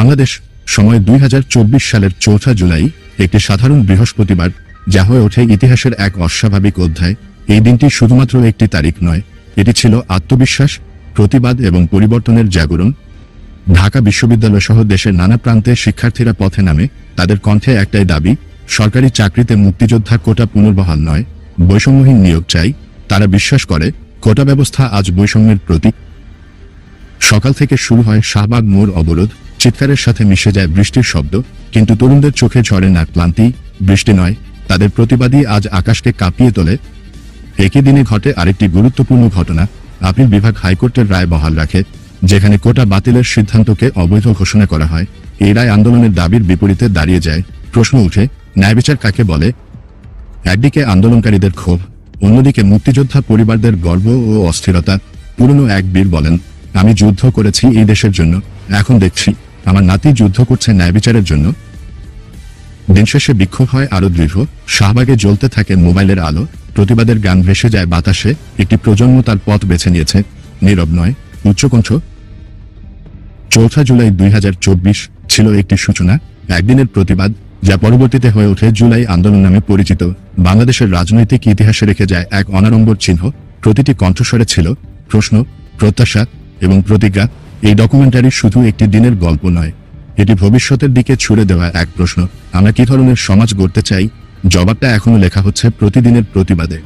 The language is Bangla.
বাংলাদেশ সময় 2024 সালের 4 জুলাই একটি সাধারণ বৃহস্পতিবার, যা হয়ে ওঠে ইতিহাসের এক অস্বাভাবিক অধ্যায়। এই দিনটি শুধুমাত্র একটি তারিখ নয়, এটি ছিল আত্মবিশ্বাস, প্রতিবাদ এবং পরিবর্তনের জাগরণ। ঢাকা বিশ্ববিদ্যালয় সহ দেশের নানা প্রান্তে শিক্ষার্থীরা পথে নামে। তাদের কণ্ঠে একটাই দাবি, সরকারি চাকরিতে মুক্তিযোদ্ধা কোটা পুনর্বহাল নয়, বৈষম্যহীন নিয়োগ চাই। তারা বিশ্বাস করে কোটা ব্যবস্থা আজ বৈষম্যের প্রতীক। সকাল থেকে শুরু হয় শাহবাগ মোড় অবরোধ, চিৎকারের সাথে মিশে যায় বৃষ্টির শব্দ, কিন্তু তরুণদের চোখে ঝরে না ক্লান্তি। বৃষ্টি নয়, তাদের প্রতিবাদী আজ আকাশকে কাঁপিয়ে তোলে। একই দিনে ঘটে আরেকটি গুরুত্বপূর্ণ ঘটনা। আপিল বিভাগ হাইকোর্টের রায় বহাল রাখে, যেখানে কোটা বাতিলের সিদ্ধান্তকে অবৈধ ঘোষণা করা হয়। এই রায় আন্দোলনের দাবির বিপরীতে দাঁড়িয়ে যায়। প্রশ্ন উঠে, ন্যায়বিচার কাকে বলে? একদিকে আন্দোলনকারীদের ক্ষোভ, অন্যদিকে মুক্তিযোদ্ধা পরিবারদের গর্ব ও অস্থিরতা। পুরনো এক বীর বলেন, আমি যুদ্ধ করেছি এই দেশের জন্য, এখন দেখছি আমার নাতি যুদ্ধ করছে ন্যায়বিচারের জন্য। দিন শেষে বিক্ষোভ হয় আরো দৃঢ়। শাহবাগে জ্বলতে থাকে মোবাইলের আলো, প্রতিবাদের গান ভেসে যায় বাতাসে। একটি প্রজন্ম তার পথ বেছে নিয়েছে, নীরব নয়, উচ্চকণ্ঠ। 4 জুলাই 2024 ছিল একটি সূচনা, একদিনের প্রতিবাদ, যা পরবর্তীতে হয়ে ওঠে জুলাই আন্দোলন নামে পরিচিত। বাংলাদেশের রাজনৈতিক ইতিহাসে রেখে যায় এক অনাড়ম্বর চিহ্ন। প্রতিটি কণ্ঠস্বরে ছিল প্রশ্ন, প্রত্যাশা এবং প্রতিজ্ঞা। এই ডকুমেন্টারি শুধু একটি দিনের গল্প নয়, এটি ভবিষ্যতের দিকে ছুড়ে দেওয়া এক প্রশ্ন। আমরা কি ধরনের সমাজ গড়তে চাই? জবাবটা এখনো লেখা হচ্ছে প্রতিদিনের প্রতিবাদে।